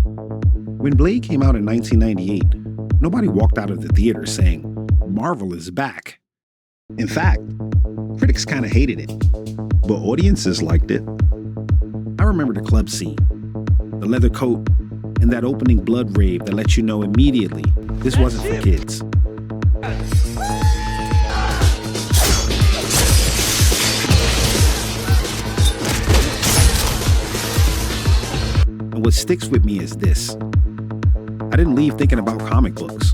When Blade came out in 1998, nobody walked out of the theater saying, "Marvel is back." In fact, critics kind of hated it, but audiences liked it. I remember the club scene, the leather coat, and that opening blood rave that lets you know immediately this wasn't for kids. And what sticks with me is this. I didn't leave thinking about comic books.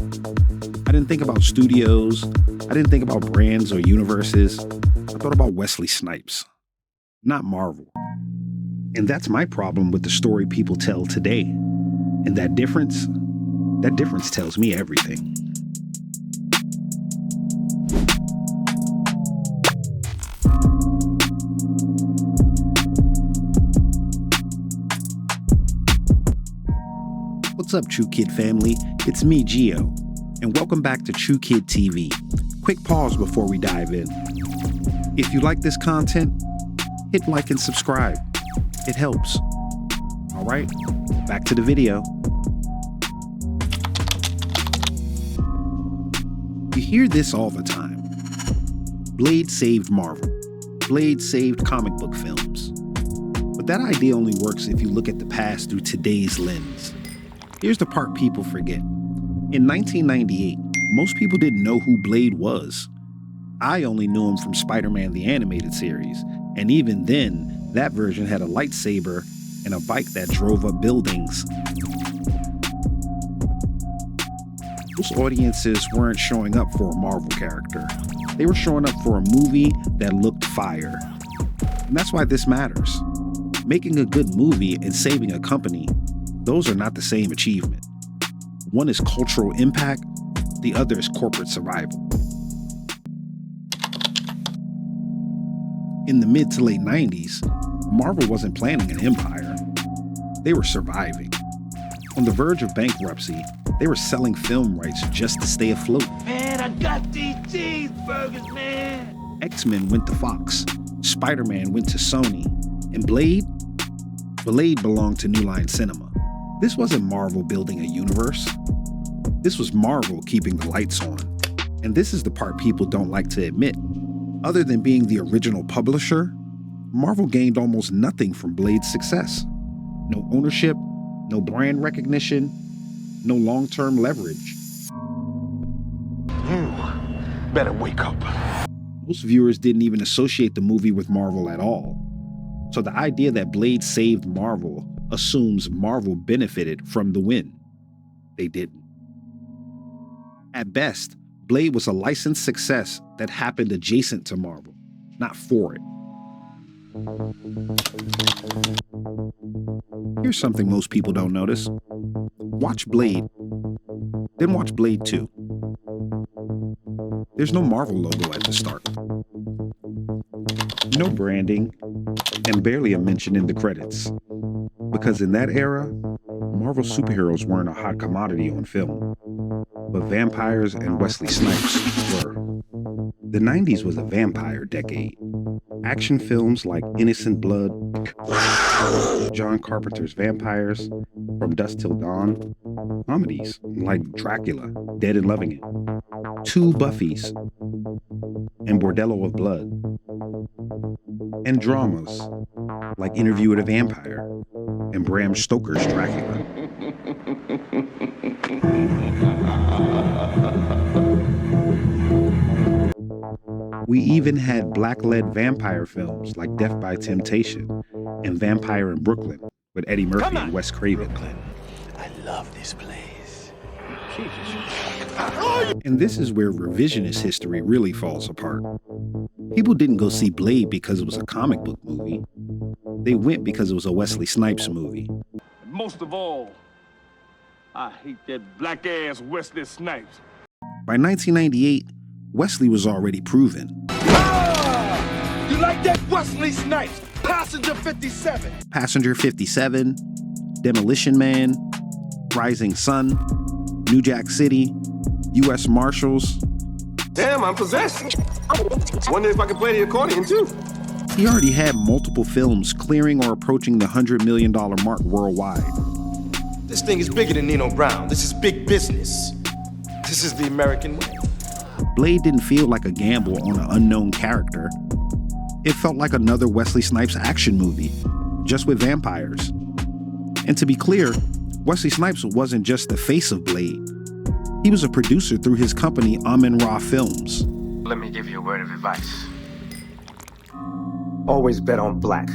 I didn't think about studios. I didn't think about brands or universes. I thought about Wesley Snipes, not Marvel. And that's my problem with the story people tell today. And that difference tells me everything. What's up, True Kid family? It's me, Gio, and welcome back to True Kid TV. Quick pause before we dive in. If you like this content, hit like and subscribe. It helps. All right, back to the video. You hear this all the time. Blade saved Marvel. Blade saved comic book films. But that idea only works if you look at the past through today's lens. Here's the part people forget. In 1998, most people didn't know who Blade was. I only knew him from Spider-Man the Animated Series, and even then, that version had a lightsaber and a bike that drove up buildings. Most audiences weren't showing up for a Marvel character. They were showing up for a movie that looked fire. And that's why this matters. Making a good movie and saving a company, those are not the same achievement. One is cultural impact, the other is corporate survival. In the mid to late 90s, Marvel wasn't planning an empire. They were surviving. On the verge of bankruptcy, they were selling film rights just to stay afloat. Man, I got these cheeseburgers, man. X-Men went to Fox, Spider-Man went to Sony, and Blade belonged to New Line Cinema. This wasn't Marvel building a universe. This was Marvel keeping the lights on. And this is the part people don't like to admit. Other than being the original publisher, Marvel gained almost nothing from Blade's success. No ownership, no brand recognition, no long-term leverage. You better wake up. Most viewers didn't even associate the movie with Marvel at all. So the idea that Blade saved Marvel assumes Marvel benefited from the win. They didn't. At best, Blade was a licensed success that happened adjacent to Marvel, not for it. Here's something most people don't notice. Watch Blade, then watch Blade 2. There's no Marvel logo at the start. No branding, and barely a mention in the credits. Because in that era, Marvel superheroes weren't a hot commodity on film, but vampires and Wesley Snipes were. The 90s was a vampire decade. Action films like Innocent Blood, John Carpenter's Vampires, From Dusk Till Dawn, comedies like Dracula, Dead and Loving It, 2 Buffys, and Bordello of Blood, and dramas like Interview with a Vampire and Bram Stoker's Dracula. We even had black-led vampire films like Death by Temptation and Vampire in Brooklyn with Eddie Murphy and Wes Craven. Brooklyn, I love this place. And this is where revisionist history really falls apart. People didn't go see Blade because it was a comic book movie. They went because it was a Wesley Snipes movie. Most of all, I hate that black-ass Wesley Snipes. By 1998, Wesley was already proven. You like that Wesley Snipes? Passenger 57. Passenger 57, Demolition Man, Rising Sun, New Jack City, U.S. Marshals. Damn, I'm possessed. Wonder if I can play the accordion too. He already had multiple films clearing or approaching the $100 million mark worldwide. The This thing is bigger than Nino Brown. This is big business. This is the American way. Blade didn't feel like a gamble on an unknown character. It felt like another Wesley Snipes action movie, just with vampires. And to be clear, Wesley Snipes wasn't just the face of Blade. He was a producer through his company Amin-Ra Films. Let me give you a word of advice. Always bet on black.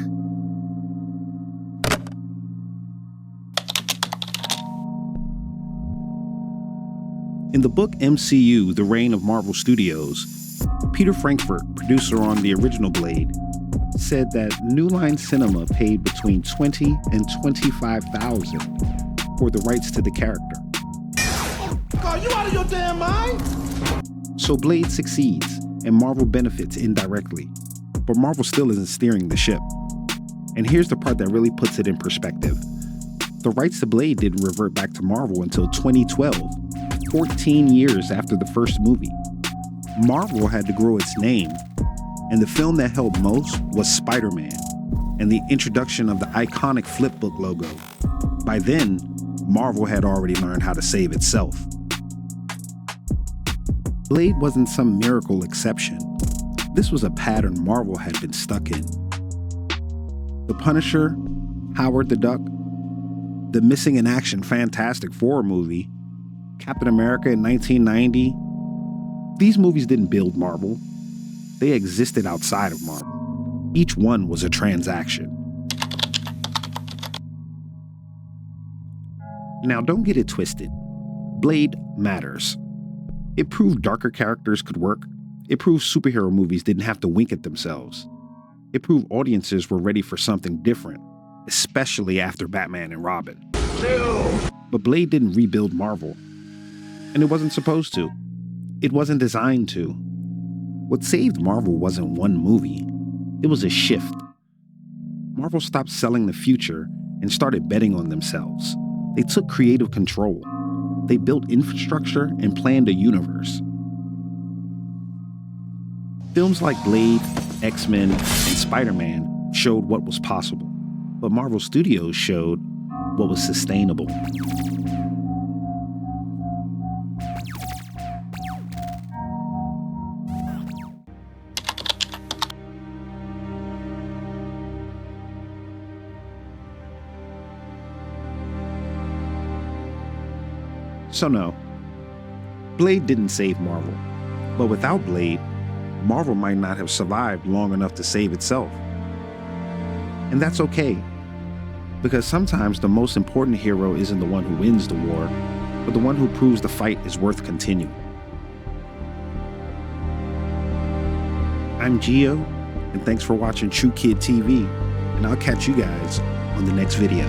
In the book MCU, The Reign of Marvel Studios, Peter Frankfurt, producer on the original Blade, said that New Line Cinema paid between $20,000 and $25,000 for the rights to the character. God, you out of your damn mind? So Blade succeeds, and Marvel benefits indirectly. But Marvel still isn't steering the ship. And here's the part that really puts it in perspective. The rights to Blade didn't revert back to Marvel until 2012, 14 years after the first movie. Marvel had to grow its name, and the film that helped most was Spider-Man and the introduction of the iconic flipbook logo. By then, Marvel had already learned how to save itself. Blade wasn't some miracle exception. This was a pattern Marvel had been stuck in. The Punisher, Howard the Duck, the Missing in Action Fantastic Four movie, Captain America in 1990. These movies didn't build Marvel. They existed outside of Marvel. Each one was a transaction. Now, don't get it twisted. Blade matters. It proved darker characters could work. It proved superhero movies didn't have to wink at themselves. It proved audiences were ready for something different, especially after Batman and Robin. But Blade didn't rebuild Marvel. And it wasn't supposed to. It wasn't designed to. What saved Marvel wasn't one movie. It was a shift. Marvel stopped selling the future and started betting on themselves. They took creative control. They built infrastructure and planned a universe. Films like Blade, X-Men, and Spider-Man showed what was possible, but Marvel Studios showed what was sustainable. So no, Blade didn't save Marvel, but without Blade, Marvel might not have survived long enough to save itself. And that's okay, because sometimes the most important hero isn't the one who wins the war, but the one who proves the fight is worth continuing. I'm Gio, and thanks for watching True Kid TV, and I'll catch you guys on the next video.